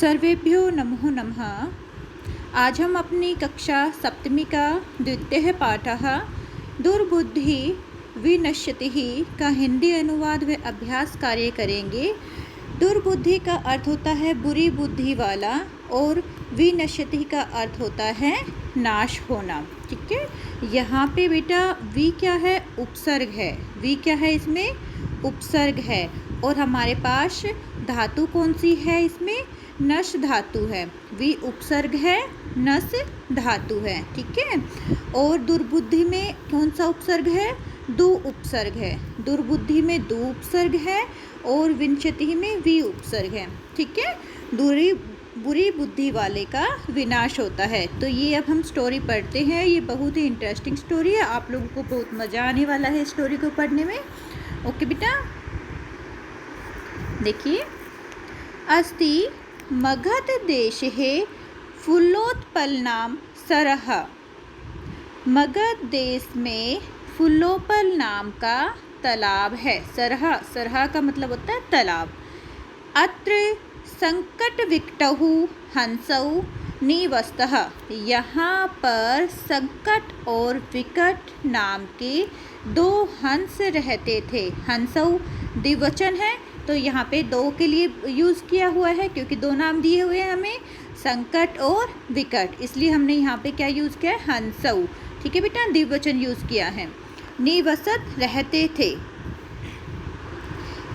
सर्वेभ्यो नमो नमः। आज हम अपनी कक्षा सप्तमी का द्वितीय पाठः दुर्बुद्धिः विनश्यतिः का हिंदी अनुवाद व अभ्यास कार्य करेंगे। दुर्बुद्धि का अर्थ होता है बुरी बुद्धि वाला और विनश्यति का अर्थ होता है नाश होना। ठीक है, यहाँ पे बेटा वी क्या है? उपसर्ग है। वी क्या है? इसमें उपसर्ग है। और हमारे पास धातु कौन सी है? इसमें नश धातु है। वी उपसर्ग है, नस धातु है। ठीक है, और दुर्बुद्धि में कौन सा उपसर्ग है? दु उपसर्ग है। दुर्बुद्धि में दु उपसर्ग है और विनश्यति में वी उपसर्ग है। ठीक है, बुरी बुद्धि वाले का विनाश होता है। तो ये अब हम स्टोरी पढ़ते हैं। ये बहुत ही इंटरेस्टिंग स्टोरी है। आप लोगों को बहुत मज़ा आने वाला है स्टोरी को पढ़ने में। ओके बेटा, देखिए। अस्ति मगध देशे फूलोत्पलनाम सरः। मगध देश में फूलोपल नाम का तालाब है। सरह, सरह का मतलब होता है तालाब। अत्र संकट विकटहु हंसौ निवसतः। यहाँ पर संकट और विकट नाम के दो हंस रहते थे। हंसौ द्विवचन है, तो यहाँ पे दो के लिए यूज़ किया हुआ है क्योंकि दो नाम दिए हुए हैं हमें, संकट और विकट, इसलिए हमने यहाँ पे क्या यूज़ किया है? हंसौ। ठीक है बेटा, द्विवचन यूज़ किया है। निवसत रहते थे।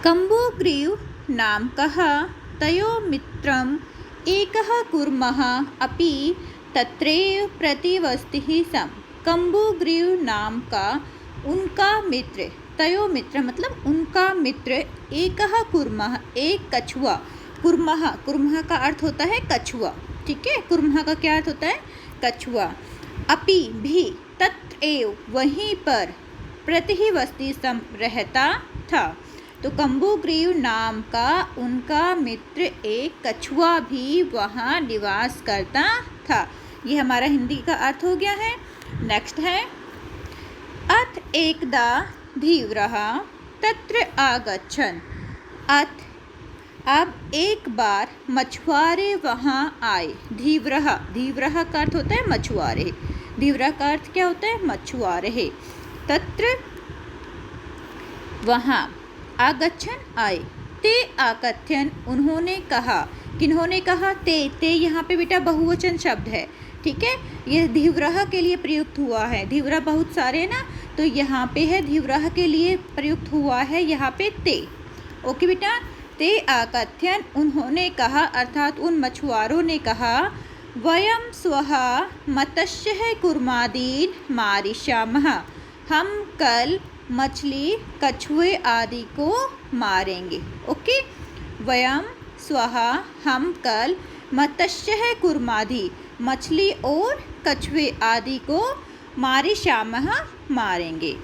कम्बुग्रीव नाम कहा तयो मित्रम एकः कुर्मः अपि तत्रैव प्रतिवस्तिः सम। कम्बुग्रीव नाम का उनका मित्र, तयो मित्र मतलब उनका मित्र, एकः कुर्मः एक कछुआ। कुर्मः, कुर्मः का अर्थ होता है कछुआ। ठीक है, कुर्मः का क्या अर्थ होता है? कछुआ। अपि भी, तत्र एव वहीं पर, प्रतिवस्ति सम रहता था। तो कम्बुग्रीव नाम का उनका मित्र एक कछुआ भी वहाँ निवास करता था। ये हमारा हिंदी का अर्थ हो गया है। नेक्स्ट है अथ एकदा धीवरः तत्र आगच्छन्। अथ अब एक बार मछुआरे वहाँ आए। धीवरः, धीवरः का अर्थ होता है मछुआरे। धीवरः का अर्थ क्या होता है? मछुआरे। तत्र वहाँ, आगच्छन् आए। ते आकथ्यन उन्होंने कहा। किन्होंने कहा? ते। ते यहाँ पे बेटा बहुवचन शब्द है। ठीक है, यह धीवरः के लिए प्रयुक्त हुआ है। धीवरः बहुत सारे ना, तो यहाँ पे है धीवरः के लिए प्रयुक्त हुआ है यहाँ पे ते। ओके बेटा, ते आकथ्यन उन्होंने कहा, अर्थात उन मछुआरों ने कहा, वयम स्वः मत्स्यः कुर्मादीन् मारिष्यामः। हम कल मछली, कछुए आदि को मारेंगे। ओके, वयम स्वः हम कल मत्स्यः कुर्मादि मछली और कछुए आदि को मारिष्यामः मारेंगे।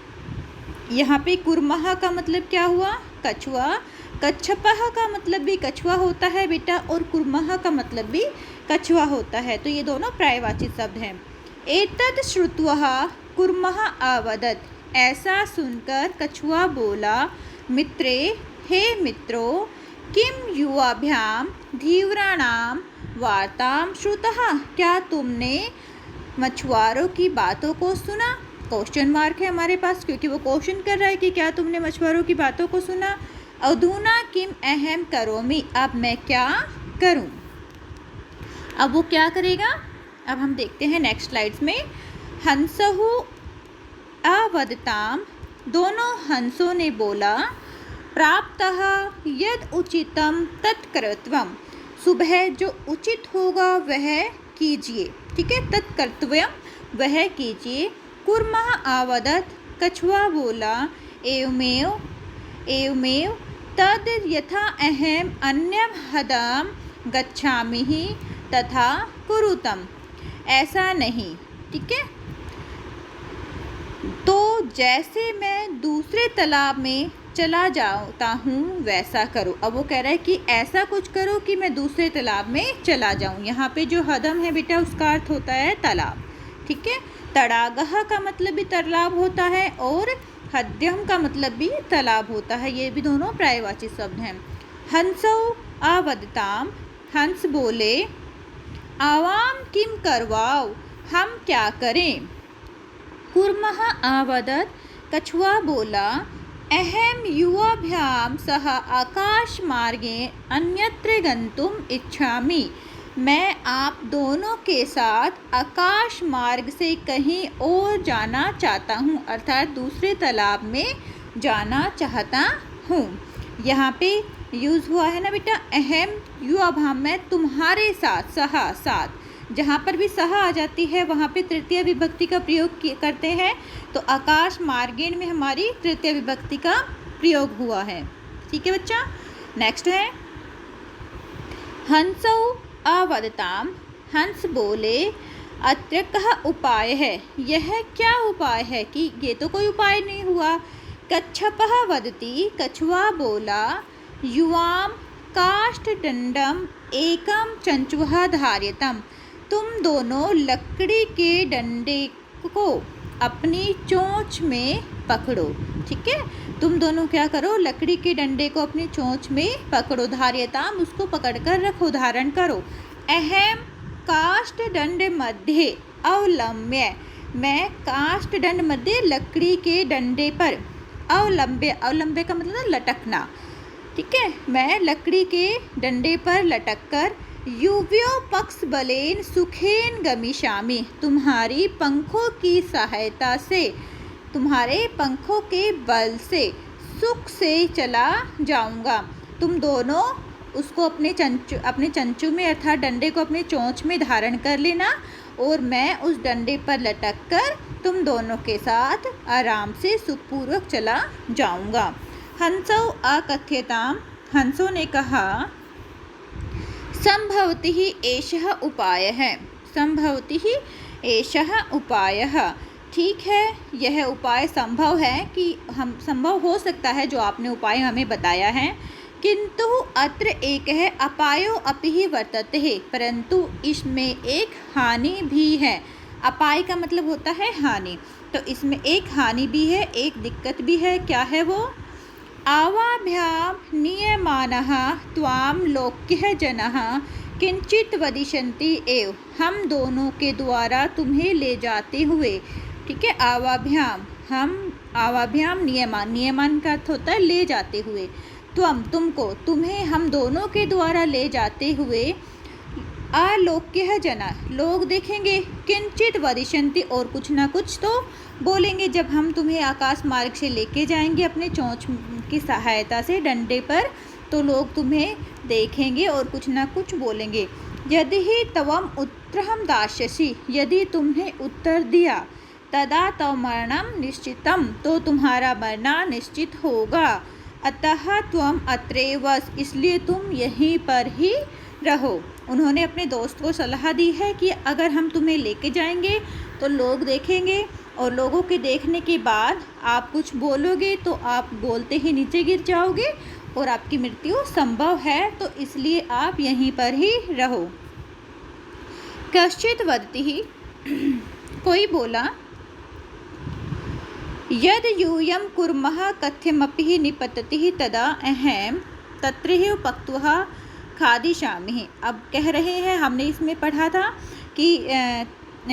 यहाँ पे कुर्मः का मतलब क्या हुआ? कछुआ। कच्छपः का मतलब भी कछुआ होता है बेटा, और कुर्मः का मतलब भी कछुआ होता है। तो ये दोनों पर्यायवाची शब्द हैं। एतद् श्रुत्वा कुर्मः अवदत्। ऐसा सुनकर कछुआ बोला, मित्रे, हे मित्रों, किम युवाभ्याम धीवराणाम वार्ताम श्रुतः। क्या तुमने मछुआरों की बातों को सुना? क्वेश्चन मार्क है हमारे पास क्योंकि वो क्वेश्चन कर रहा है कि क्या तुमने मछुआरों की बातों को सुना? अधुना किम अहम करोमि। अब मैं क्या करूं? अब वो क्या करेगा? अब हम देखते हैं नेक्स्ट स्लाइड्स में। हंसहु अवदताम, दोनों हंसों ने बोला, प्राप्तः यद उचितम तत्कर्तव्यम। सुबह जो उचित होगा वह कीजिए। ठीक है, तत्कर्तव्यम वह कीजिए। कुर्मः अवदत्, कछुआ बोला, एवमेव एवमेव तद यथा अहम अन्यम हदम गच्छामि तथा कुरुतम। ऐसा नहीं। ठीक है, तो जैसे मैं दूसरे तालाब में चला जाता हूँ वैसा करो। अब वो कह रहा है कि ऐसा कुछ करो कि मैं दूसरे तालाब में चला जाऊँ। यहाँ पे जो हदम है बेटा उसका अर्थ होता है तालाब। ठीक है, तड़ागह का मतलब भी तालाब होता है और हद्यम का मतलब भी तालाब होता है। ये भी दोनों पर्यायवाची शब्द हैं। हंसौ आवदताम, हंस बोले, आवाम किम करवाओ, हम क्या करें। कुर्मः आवदत्, कछुआ बोला, अहम युवाभ्याम सह आकाशमार्गे अन्यत्र गन्तुम इच्छामि, मैं आप दोनों के साथ आकाश मार्ग से कहीं और जाना चाहता हूँ, अर्थात दूसरे तालाब में जाना चाहता हूँ। यहाँ पे यूज़ हुआ है ना बेटा अहम युवाभ्याम में तुम्हारे साथ, सहा साथ, जहाँ पर भी सहा आ जाती है वहाँ पे तृतीय विभक्ति का प्रयोग करते हैं। तो आकाश मार्गेण में हमारी तृतीय विभक्ति का प्रयोग हुआ है। ठीक है बच्चा। नेक्स्ट है हंसौ अवदताम, हंस बोले, अत्र कः उपाय है, यह क्या उपाय है, कि ये तो कोई उपाय नहीं हुआ। कच्छपः वदति, कछुआ बोला, युवाम काष्ठदंडम एकम चंचुः धार्यतम, तुम दोनों लकड़ी के डंडे को अपनी चोंच में पकड़ो। ठीक है, तुम दोनों क्या करो, लकड़ी के डंडे को अपनी चोंच में पकड़ो, धार्यताम, उसको पकड़कर रखो, धारण करो। अहम काष्ठदंड मध्ये अवलंब्य, मैं काष्ठदंड मध्य लकड़ी के डंडे पर, अवलंब्य, अवलंब्य का मतलब लटकना। ठीक है, मैं लकड़ी के डंडे पर लटक कर युव्यो पक्ष बलेन सुखेन गमिष्यामि, तुम्हारी पंखों की सहायता से, तुम्हारे पंखों के बल से सुख से चला जाऊंगा। तुम दोनों उसको अपने चंचू में अर्थात डंडे को अपने चोंच में धारण कर लेना और मैं उस डंडे पर लटक कर तुम दोनों के साथ आराम से सुखपूर्वक चला जाऊंगा। हंसौ अकथ्यताम, हंसों ने कहा, संभवति ही एषः उपाय है, संभवति ही एषः उपाय, ठीक है यह उपाय संभव है, कि हम संभव हो सकता है जो आपने उपाय हमें बताया है। किंतु अत्र एक है अपायो अपि ही वर्तते है, परंतु इसमें एक हानि भी है। अपाय का मतलब होता है हानि, तो इसमें एक हानि भी है, एक दिक्कत भी है। क्या है वो? आवाभ्याम नियमानः त्वां लोक्यः जनः किंचित वदिष्यन्ति एव, हम दोनों के द्वारा तुम्हें ले जाते हुए। ठीक है, आवाभ्याम, हम आवाभ्याम नियमान, नियमान का अर्थ होता है ले जाते हुए। त्वम, तुमको, तुम्हें हम दोनों के द्वारा ले जाते हुए, आलोक्य जना, लोग देखेंगे, किंचित वदिष्यन्ति, और कुछ ना कुछ तो बोलेंगे। जब हम तुम्हें आकाश मार्ग से लेके जाएंगे अपने चोंच की सहायता से डंडे पर, तो लोग तुम्हें देखेंगे और कुछ ना कुछ बोलेंगे। यदि ही तवम उत्तरम दास्यसि, यदि तुमने उत्तर दिया, तदा तव मरणम निश्चितम, तो तुम्हारा मरना निश्चित होगा। अतः त्वम अत्रैव, इसलिए तुम यहीं पर ही रहो। उन्होंने अपने दोस्त को सलाह दी है कि अगर हम तुम्हें लेके जाएंगे तो लोग देखेंगे, और लोगों के देखने के बाद आप कुछ बोलोगे तो आप बोलते ही नीचे गिर जाओगे और आपकी मृत्यु संभव है, तो इसलिए आप यहीं पर ही रहो। कश्चित वदति ही, कोई बोला, यद यूयं कुर्मः कथ्यमपि निपतति तदा अहम तत्रैव पक्त्वा खादिष्यामि। अब कह रहे हैं, हमने इसमें पढ़ा था कि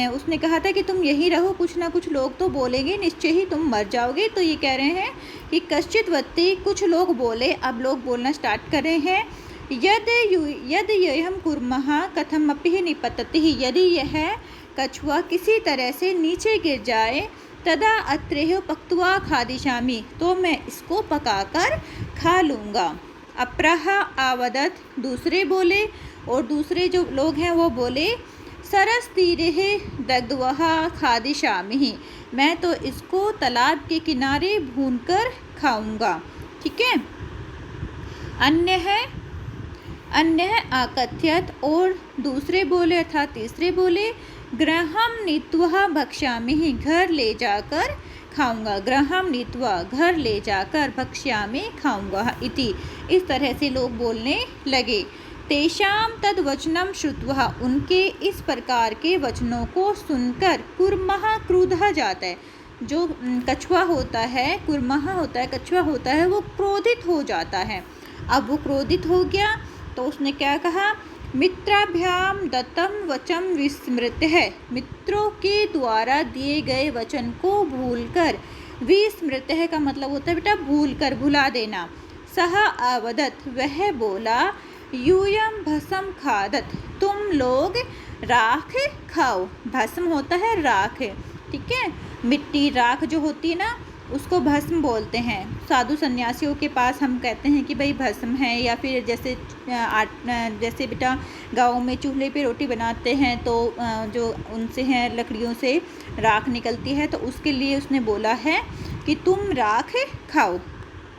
उसने कहा था कि तुम यहीं रहो, कुछ ना कुछ लोग तो बोलेंगे, निश्चय ही तुम मर जाओगे। तो ये कह रहे हैं कि कश्चित वदति, कुछ लोग बोले, अब लोग बोलना स्टार्ट कर रहे हैं। यद यम कुर्मः कथमपि निपतति, यदि यह कछुआ किसी तरह से नीचे गिर जाए, तदा अत्रैव पक्त्वा खादिष्यामि, तो मैं इसको पकाकर खा लूँगा। अप्रः आवदत्, दूसरे बोले, और दूसरे जो लोग हैं वो बोले, सरस्तीरे दग्ध्वा खादिष्यामि, मैं तो इसको तालाब के किनारे भूनकर खाऊंगा। ठीक है। अन्य है आकथ्यत, और दूसरे बोले अर्थात तीसरे बोले, गृहं नीत्वा भक्ष्यामि, घर ले जाकर खाऊंगा। गृहं नीत्वा, घर ले जाकर, भक्ष्यामि, खाऊंगा। इति, इस तरह से लोग बोलने लगे। तेषां तद वचनम श्रुत्वा, उनके इस प्रकार के वचनों को सुनकर, कुर्मः क्रुद्धः जाता है, जो कछुआ होता है, कुर्मः होता है, कछुआ होता है, वो क्रोधित हो जाता है। अब वो क्रोधित हो गया तो उसने क्या कहा, मित्राभ्याम दत्तम वचम विस्मृत है, मित्रों के द्वारा दिए गए वचन को भूलकर, विस्मृत है का मतलब होता है बेटा भूलकर, भुला देना। सह अवदत, वह बोला, यूयम भस्म खादत, तुम लोग राख खाओ। भस्म होता है राख, ठीक है, मिट्टी राख जो होती है ना उसको भस्म बोलते हैं। साधु सन्यासियों के पास हम कहते हैं कि भाई भस्म है, या फिर जैसे बेटा गाँव में चूल्हे पे रोटी बनाते हैं तो जो उनसे है लकड़ियों से राख निकलती है, तो उसके लिए उसने बोला है कि तुम राख खाओ,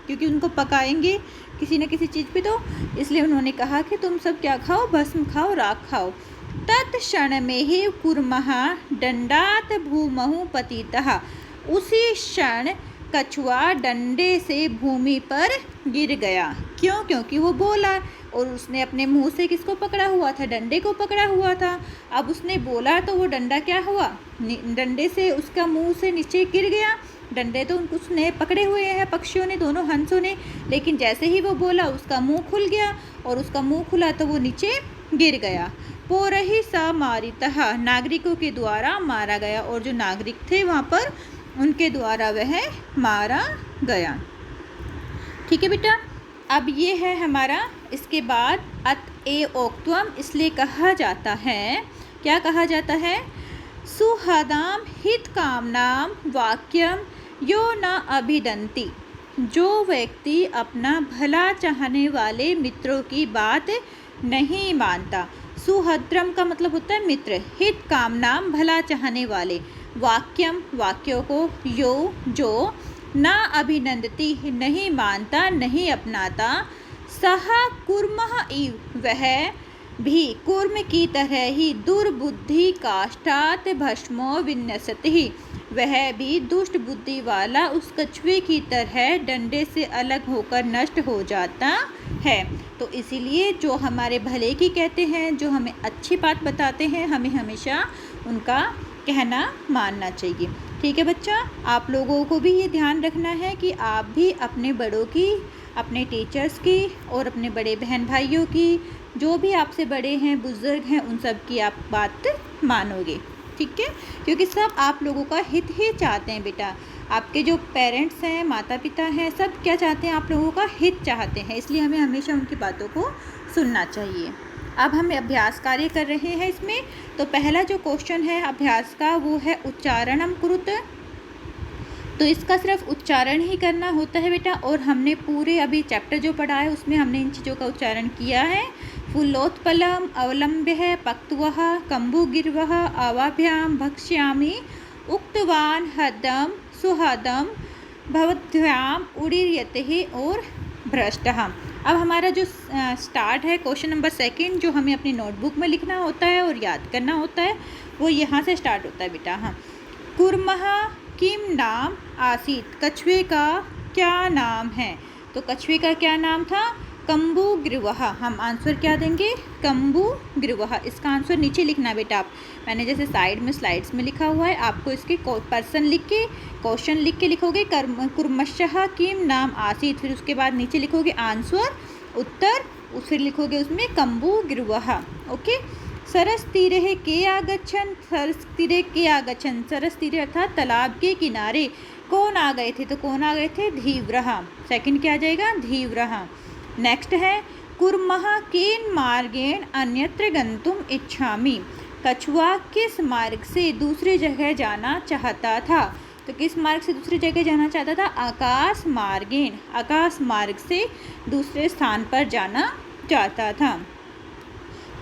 क्योंकि उनको पकाएंगे किसी न किसी चीज़ पे, तो इसलिए उन्होंने कहा कि तुम सब क्या खाओ, भस्म खाओ, राख खाओ। तत्क्षण में ही कुर्मः दंडात भूमहु पतितः, उसी क्षण कछुआ डंडे से भूमि पर गिर गया। क्यों? क्योंकि वो बोला, और उसने अपने मुंह से किसको पकड़ा हुआ था, डंडे को पकड़ा हुआ था। अब उसने बोला तो वो डंडा क्या हुआ, डंडे से उसका मुंह से नीचे गिर गया। डंडे तो उसने पकड़े हुए हैं पक्षियों ने, दोनों हंसों ने, लेकिन जैसे ही वो बोला उसका मुंह खुल गया, और उसका मुंह खुला तो वो नीचे गिर गया। पोरहि स मारितः, नागरिकों के द्वारा मारा गया, और जो नागरिक थे वहाँ पर उनके द्वारा वह मारा गया। ठीक है बेटा, अब ये है हमारा, इसके बाद अत ए ओक्त्वम, इसलिए कहा जाता है, क्या कहा जाता है, सुहदाम हित कामनाम वाक्यम यो न अभिदंती, जो व्यक्ति अपना भला चाहने वाले मित्रों की बात नहीं मानता। सुहद्रम का मतलब होता है मित्र, हित कामनाम भला चाहने वाले, वाक्यम वाक्यों को, यो जो, ना अभिनंदती नहीं मानता नहीं अपनाता, सह कुर्मः इव वह भी कुर्म की तरह ही दुर्बुद्धि काष्ठात भस्मो विन्यसति, वह भी दुष्ट बुद्धि वाला उस कछुए की तरह डंडे से अलग होकर नष्ट हो जाता है। तो इसीलिए जो हमारे भले की कहते हैं, जो हमें अच्छी बात बताते हैं, हमें हमेशा उनका कहना मानना चाहिए। ठीक है बच्चा, आप लोगों को भी ये ध्यान रखना है कि आप भी अपने बड़ों की, अपने टीचर्स की और अपने बड़े बहन भाइयों की, जो भी आपसे बड़े हैं, बुज़ुर्ग हैं, उन सब की आप बात मानोगे। ठीक है, क्योंकि सब आप लोगों का हित ही चाहते हैं बेटा। आपके जो पेरेंट्स हैं, माता पिता हैं, सब क्या चाहते हैं, आप लोगों का हित चाहते हैं, इसलिए हमें हमेशा उनकी बातों को सुनना चाहिए। अब हम अभ्यास कार्य कर रहे हैं इसमें। तो पहला जो क्वेश्चन है अभ्यास का वो है उच्चारणम कुरुत, तो इसका सिर्फ उच्चारण ही करना होता है बेटा। और हमने पूरे अभी चैप्टर जो पढ़ा है उसमें हमने इन चीज़ों का उच्चारण किया है। फुल्लोत्पलम अवलंब्य पक्तवः कम्बुगिर्वः अवाभ्याम भक्ष्यामि उक्तवान हदम सुहदम भवद्भ्याम उड़ीयते और भ्रष्टः। अब हमारा जो स्टार्ट है क्वेश्चन नंबर सेकंड, जो हमें अपनी नोटबुक में लिखना होता है और याद करना होता है, वो यहाँ से स्टार्ट होता है बेटा। हाँ, कुर्मः किम नाम आसीत, कछुए का क्या नाम है। तो कछुए का क्या नाम था, कम्बुगिर्वः। हम आंसर क्या देंगे, कम्बुगिर्वः। इसका आंसर नीचे लिखना बेटा आप, मैंने जैसे साइड में स्लाइड्स में लिखा हुआ है, आपको इसके पर्सन लिख के, क्वेश्चन लिख के लिखोगे कुर्मशः किम नाम आसीत, फिर उसके बाद नीचे लिखोगे आंसर, उत्तर, फिर लिखोगे उसमें कम्बुगिर्वः। ओके। सरस तीरे के आगच्छन, सरस तीरे के आगच्छन, सरस तीरे अर्थात तालाब के किनारे कौन आ गए थे, तो कौन आ गए थे, धीव्रः। सेकंड क्या आ जाएगा, धीव्रः। नेक्स्ट है कुर्मः केन मार्गेण अन्यत्र गंतुम इच्छामि, कछुआ किस मार्ग से दूसरी जगह जाना चाहता था। तो किस मार्ग से दूसरी जगह जाना चाहता था, आकाश मार्गेण, आकाश मार्ग से दूसरे स्थान पर जाना चाहता था।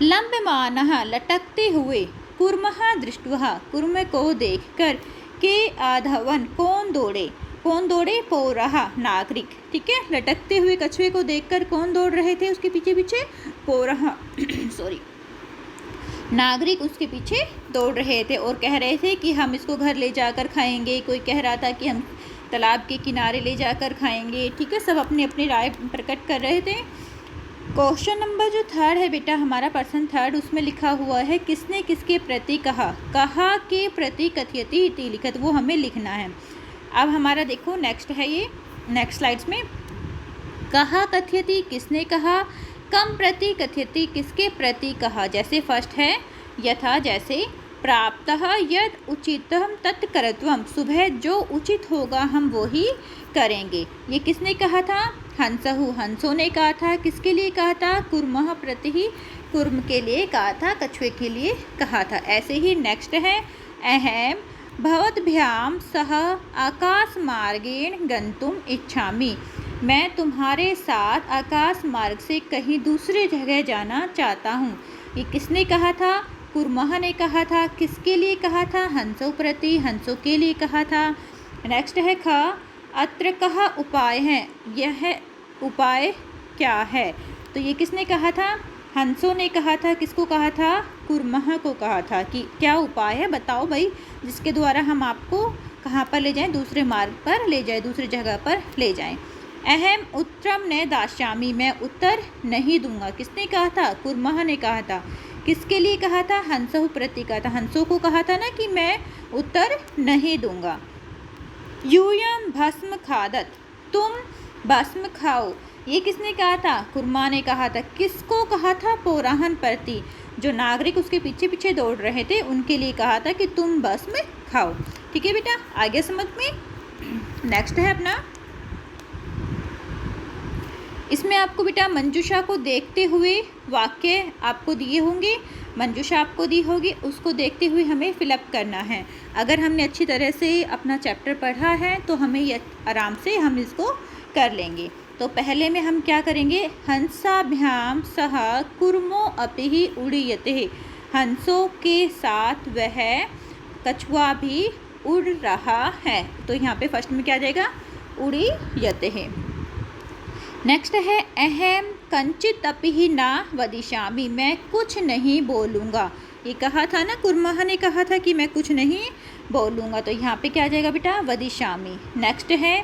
लंबमानः लटकते हुए, कुर्मः दृष्ट्वा, कुर्म को देखकर, के आधवन कौन दौड़े, कौन दौड़े, पौरः नागरिक। ठीक है, लटकते हुए कछुए को देखकर कौन दौड़ रहे थे उसके पीछे पीछे, पौरः सॉरी नागरिक उसके पीछे दौड़ रहे थे और कह रहे थे कि हम इसको घर ले जाकर खाएंगे, कोई कह रहा था कि हम तालाब के किनारे ले जाकर खाएंगे। ठीक है, सब अपनी अपनी राय प्रकट कर रहे थे। क्वेश्चन नंबर जो थर्ड है बेटा हमारा, पर्सन थर्ड, उसमें लिखा हुआ है किसने किसके प्रति कहा, कहा के प्रति कथयति इति लिखत, वो हमें लिखना है। अब हमारा देखो नेक्स्ट है ये, नेक्स्ट स्लाइड्स में, कहा कथयति किसने कहा, कम प्रति कथयति, किसके प्रति कहा, जैसे फर्स्ट है यथा, जैसे प्राप्तः यद उचितम तत्कर्तव्यम, सुबह जो उचित होगा हम वो ही करेंगे। ये किसने कहा था, हंसहु, हंसों ने कहा था। किसके लिए कहा था, कुर्मः प्रति, कुर्म के लिए कहा था, कछुए के लिए कहा था। ऐसे ही नेक्स्ट है अहम भवद्भ्याम सह आकाश मार्गेण गंतुम इच्छामि, मैं तुम्हारे साथ आकाश मार्ग से कहीं दूसरी जगह जाना चाहता हूँ। ये किसने कहा था, कुर्मः ने कहा था। किसके लिए कहा था, हंसों प्रति, हंसों के लिए कहा था। नेक्स्ट है ख, अत्र कह उपाय है, यह उपाय क्या है, तो ये किसने कहा था, हंसों ने कहा था। किसको कहा था, कुर्मः को कहा था कि क्या उपाय है बताओ भाई, जिसके द्वारा हम आपको कहाँ पर ले जाएं, दूसरे मार्ग पर ले जाएं, दूसरी जगह पर ले जाएं। अहम उत्तरम न दास्यामि, मैं उत्तर नहीं दूंगा। किसने कहा था, कुर्मः ने कहा था। किसके लिए कहा था, हंसों प्रति कहा था, हंसों को कहा था ना कि मैं उत्तर नहीं दूंगा। यूयम भस्म खादत, तुम भस्म खाओ, ये किसने कहा था, कुर्मा ने कहा था। किसको कहा था, पौराहन प्रति, जो नागरिक उसके पीछे पीछे दौड़ रहे थे उनके लिए कहा था कि तुम भस्म खाओ। ठीक है बेटा, आगे समझ में। नेक्स्ट है अपना, इसमें आपको बेटा मंजूषा को देखते हुए वाक्य आपको दिए होंगे, मंजूषा आपको दी होगी, उसको देखते हुए हमें फिलअप करना है। अगर हमने अच्छी तरह से अपना चैप्टर पढ़ा है तो हमें ये आराम से हम इसको कर लेंगे। तो पहले में हम क्या करेंगे, हंसाभ्याम सह कुर्मो अपि उड़ीयते, हंसों के साथ वह कछुआ भी उड़ रहा है। तो यहाँ पे फर्स्ट में क्या आ जाएगा, उड़ीयते है। नेक्स्ट है अहम कंचित अपि ना वदिष्यामि, मैं कुछ नहीं बोलूँगा। ये कहा था ना, कुर्मः ने कहा था कि मैं कुछ नहीं बोलूँगा, तो यहाँ पे क्या आ जाएगा बेटा, वदिष्यामि। नेक्स्ट है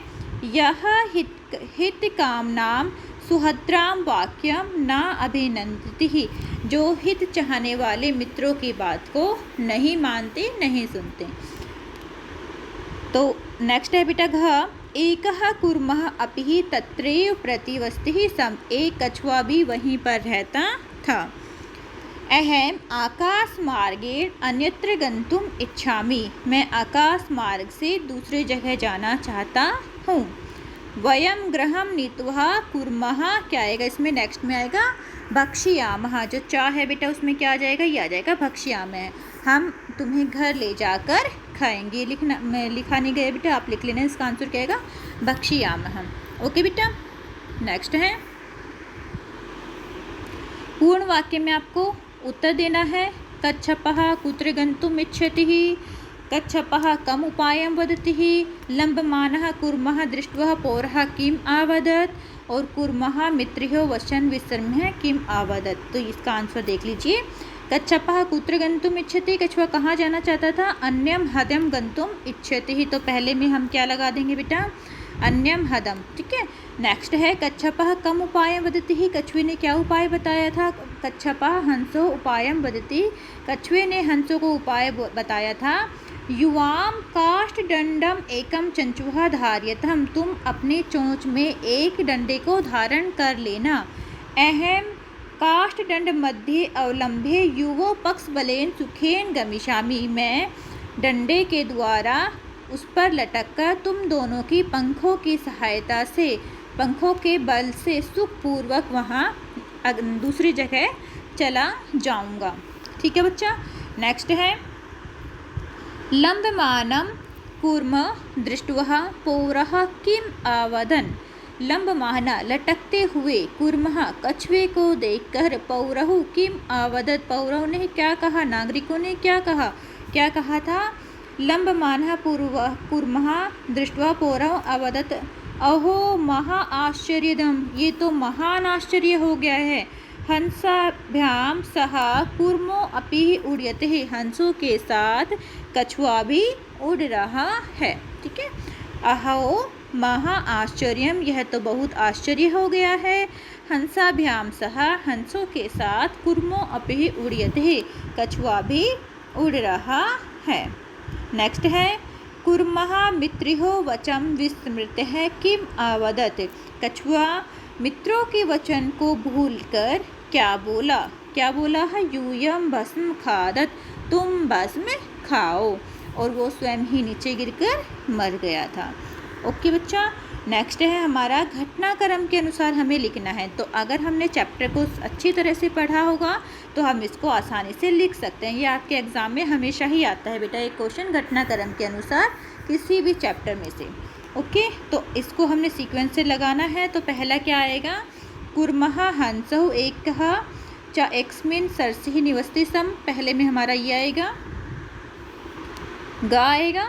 यह हित कामनाम सुहद्राम वाक्यम ना अभिनंदति, जो हित चाहने वाले मित्रों की बात को नहीं मानते, नहीं सुनते। तो नेक्स्ट है बेटा घ, एकः कुर्मः अपि तत्रैव प्रतिवस्तिः सम, एक कछुआ भी वहीं पर रहता था। अहम आकाश मार्गे अन्यत्र गंतुम इच्छामि, मैं आकाश मार्ग से दूसरे जगह जाना चाहता हूँ। वयम गृहम नीत्वा कुर्मः, क्या आएगा इसमें, नेक्स्ट में आएगा भक्ष्यामः, जो चा है बेटा उसमें क्या आ जाएगा, ये आ जाएगा भक्ष्यामः, हम तुम्हें घर ले जाकर खाएंगे। लिखना, मैं लिखा नहीं गया बेटा, आप लिख लेना, इसका आंसर क्या आएगा, भक्ष्यामः। ओके बेटा, नेक्स्ट है पूर्ण वाक्य में आपको उत्तर देना है। कच्छपः कुत्र गन्तुम् इच्छति, कच्छपः कम उपायं वदति, लम्बमानः कुर्मः दृष्ट्वा पौरः किम् अवदत्, और कुर्मः मित्रियो वचन विसर्म्य किम् अवदत्। तो इसका आंसर देख लीजिए। कच्छपः कुत्र गन्तुम् इच्छति, कछुआ कहाँ जाना चाहता था, अन्यम हदम गन्तुम् इच्छति, तो पहले में हम क्या लगा देंगे बेटा, अन्यम हदम। ठीक है, नेक्स्ट है कच्छपः कम उपायं वदति, कछुए ने क्या उपाय बताया था, कच्छपः हंसो उपायं वदति, कछुए ने हंसों को उपाय बताया था। युवाम काष्ठ दंडम एकम चंचुहा धार्यतम, तुम अपने चोंच में एक डंडे को धारण कर लेना। अहम काष्ठ दंड मध्य अवलंबे युवो पक्ष बलेन सुखेन गमिष्यामि, मैं डंडे के द्वारा उस पर लटककर तुम दोनों की पंखों की सहायता से, पंखों के बल से सुखपूर्वक वहाँ दूसरी जगह चला जाऊँगा। ठीक है बच्चा, नेक्स्ट है लंबमानं कूर्म दृष्ट्वा पौरः किम अवदन्, लंबमाना लटकते हुए, कुर्मः कछुए को देखकर, पौरहु किम अवदत्, पौरव ने क्या कहा, नागरिकों ने क्या कहा था, लंबमानः कुर्मः दृष्ट्वा पौरः अवदत्, अहो महा आश्चर्यदम, ये तो महान आश्चर्य हो गया है। हंसाभ्याम सह कुर्मो अपि उड्यते, हंसों के साथ कछुआ भी उड़ रहा है। ठीक है, अहो महा आश्चर्यम, यह तो बहुत आश्चर्य हो गया है। हंसाभ्याम सह, हंसों के साथ, कुर्मो अपि उड्यते, कछुआ भी उड़ रहा है। नेक्स्ट है कुर्मः मित्रिहो वचम विस्मृतः किम अवदत्, कछुआ मित्रों के वचन को भूलकर क्या बोला है? यूयम भस्म खादत, तुम भस्म खाओ, और वो स्वयं ही नीचे गिरकर मर गया था। ओके बच्चा, नेक्स्ट है हमारा घटनाक्रम के अनुसार हमें लिखना है। तो अगर हमने चैप्टर को अच्छी तरह से पढ़ा होगा तो हम इसको आसानी से लिख सकते हैं। ये आपके एग्ज़ाम में हमेशा ही आता है बेटा, एक क्वेश्चन घटनाक्रम के अनुसार किसी भी चैप्टर में से। ओके, तो इसको हमने सीक्वेंस से लगाना है। तो पहला क्या आएगा? कुर्मः हंसौ एकः च एक्स्मिन् सरसिः निवसति सम। पहले में हमारा ये आएगा, गा आएगा,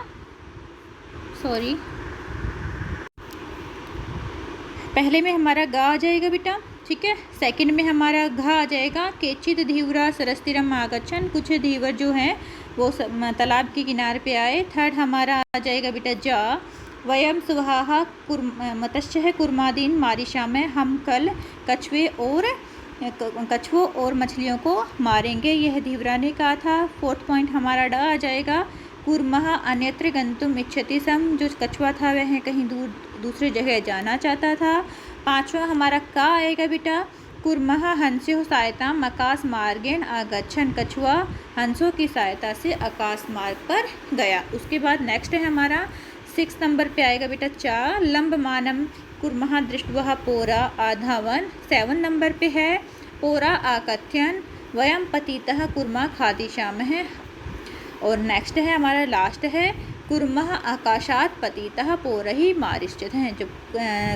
सॉरी, पहले में हमारा गा आ जाएगा बेटा, ठीक है। सेकंड में हमारा घा आ जाएगा, केचित धीवरा सरस्तिरम आगच्छन्, कुछ धीवर जो हैं वो तालाब के किनारे पे आए। थर्ड हमारा आ जाएगा बेटा जा, वयम सुबह मत्स्य कुर्मादीन मारिशा में, हम कल कछुओं और मछलियों को मारेंगे, यह धीवरा ने कहा था। फोर्थ पॉइंट हमारा ड आ जाएगा, कुर्मः अन्यत्र गंतुम इच्छति सम, जो कछुआ था वह कहीं दूसरी जगह जाना चाहता था। पांचवा हमारा का आएगा बेटा, कुर्मः हंस्योः सहायताम् आकाश मार्गेण आगच्छन्, कछुआ हंसों की सहायता से आकाश मार्ग पर गया। उसके बाद नेक्स्ट है हमारा 6 नंबर पे आएगा बेटा चा, लंबमानं कुर्मः दृष्ट्वा पोरा आधावन। 7 नंबर पे है पोरा आकथ्यन वयम पतितः कुर्मा खादिष्यामः। और नेक्स्ट है हमारा लास्ट है कुर्मः आकाशात पतितः पोरहि मारिष्यत, हैं जब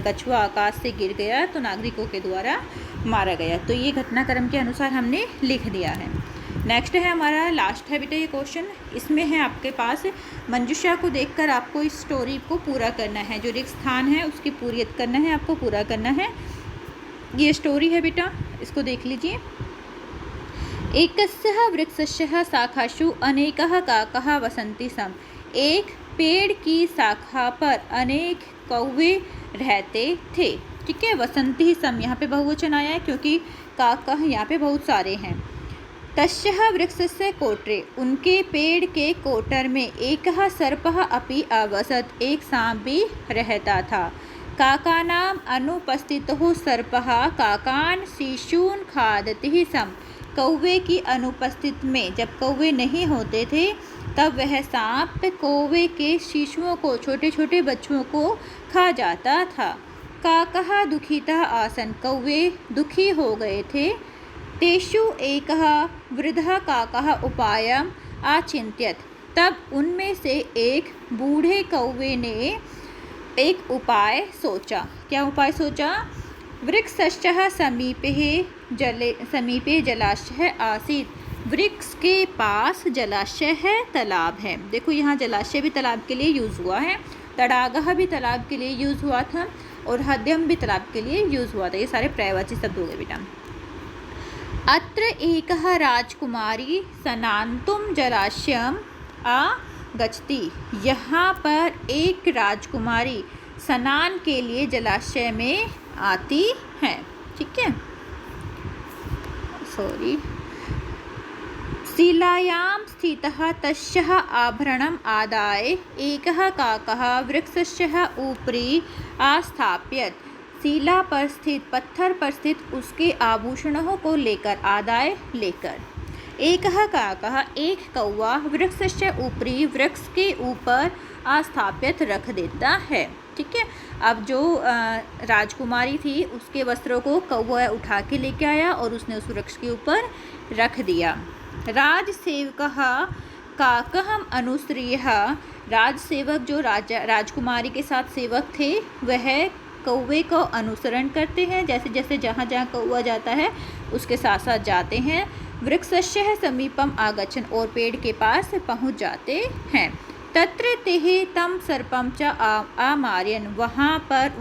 कछुआ आकाश से गिर गया तो नागरिकों के द्वारा मारा गया। तो ये घटनाक्रम के अनुसार हमने लिख दिया है। नेक्स्ट है हमारा लास्ट है बेटा ये क्वेश्चन, इसमें है आपके पास मंजूषा को देखकर आपको इस स्टोरी को पूरा करना है, जो रिक्त स्थान है उसकी पूरियत करना है, आपको पूरा करना है। ये स्टोरी है बेटा, इसको देख लीजिए। एकस्यः वृक्षस्य शाखासु अनेकः काकः वसन्ति सम, एक पेड़ की शाखा पर अनेक कौवे रहते थे, ठीक है। वसंती सम, यहाँ पे बहुवचन आया है क्योंकि काकः यहाँ पे बहुत सारे हैं। तस्यः वृक्षस्य कोटरे, उनके पेड़ के कोटर में एकः सर्पः अपि अवसत, एक सांप भी रहता था। काकानाम अनुपस्थितः सर्पः काकान शिशून् खादति सम, कौवे की अनुपस्थित में, जब कौवे नहीं होते थे तब वह सांप कौवे के शिशुओं को, छोटे छोटे बच्चों को खा जाता था। काकः दुखितः आसन, कौवे दुखी हो गए थे। तेषु एकः वृद्धः काकः उपायम् आचिन्त्यत, तब उनमें से एक बूढ़े कौवे ने एक उपाय सोचा। क्या उपाय सोचा? वृक्षस्य समीपे जलाशय आसीत्, वृक्ष के पास जलाशय है, तालाब है। देखो यहाँ जलाशय भी तालाब के लिए यूज़ हुआ है, तड़ागः भी तालाब के लिए यूज़ हुआ था, और हद्यम भी तालाब के लिए यूज़ हुआ था। ये सारे पर्यायवाची शब्द हो गए बेटा। अत्र एकः राजकुमारी स्नातुं जलाशयम् आगच्छति, यहाँ पर एक राजकुमारी स्नान के लिए जलाशय में आती है, ठीक है। सॉरी, शिलायां स्थितः तस्यः आभरणम् आदाय एकः काकः वृक्षस्य उपरि आस्थाप्यत, शिला पर स्थित, पत्थर पर स्थित उसके आभूषणों को लेकर, आदाय लेकर। एकः काकः, एक कौवा, वृक्षस्य उपरि, वृक्ष के ऊपर आस्थाप्यत, रख देता है, ठीक है। अब जो राजकुमारी थी उसके वस्त्रों को कौवा उठा के लेके आया और उसने उस वृक्ष के ऊपर रख दिया। राजसेवकः काकहम अनुश्रियः, राजसेवक जो राजकुमारी के साथ सेवक थे वह कौवे को अनुसरण करते हैं, जैसे जैसे जहाँ जहाँ कौवा जाता है उसके साथ साथ जाते हैं। वृक्षस्य समीपम आगच्छन्, और पेड़ के पास पहुँच जाते हैं। तत्र तेह तम सर्पम च आमार्यन, वहाँ पर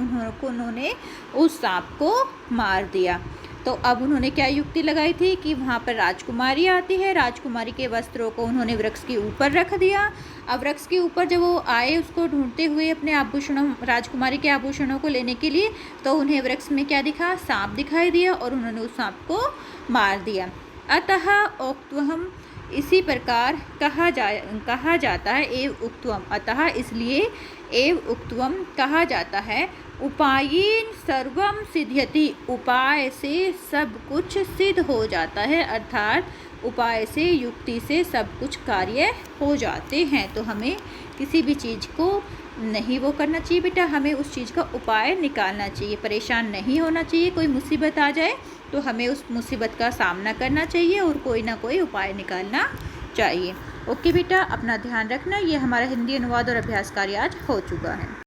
उन्होंने उस सांप को मार दिया। तो अब उन्होंने क्या युक्ति लगाई थी कि वहाँ पर राजकुमारी आती है, राजकुमारी के वस्त्रों को उन्होंने वृक्ष के ऊपर रख दिया। अब वृक्ष के ऊपर जब वो आए उसको ढूंढते हुए अपने आभूषणों, राजकुमारी के आभूषणों को लेने के लिए, तो उन्हें वृक्ष में क्या दिखा? सांप दिखाई दिया, और उन्होंने उस सांप को मार दिया। अतः उक्त्वम, इसी प्रकार कहा जाता है, एव उक्त्वम, अतः इसलिए, एव उक्त्वम कहा जाता है, उपायेन सर्वम सिद्ध्यति, उपाय से सब कुछ सिद्ध हो जाता है, अर्थात उपाय से, युक्ति से सब कुछ कार्य हो जाते हैं। तो हमें किसी भी चीज़ को नहीं वो करना चाहिए बेटा, हमें उस चीज़ का उपाय निकालना चाहिए, परेशान नहीं होना चाहिए। कोई मुसीबत आ जाए तो हमें उस मुसीबत का सामना करना चाहिए और कोई ना कोई उपाय निकालना चाहिए। ओके बेटा, अपना ध्यान रखना। ये हमारा हिंदी अनुवाद और अभ्यास कार्य आज हो चुका है।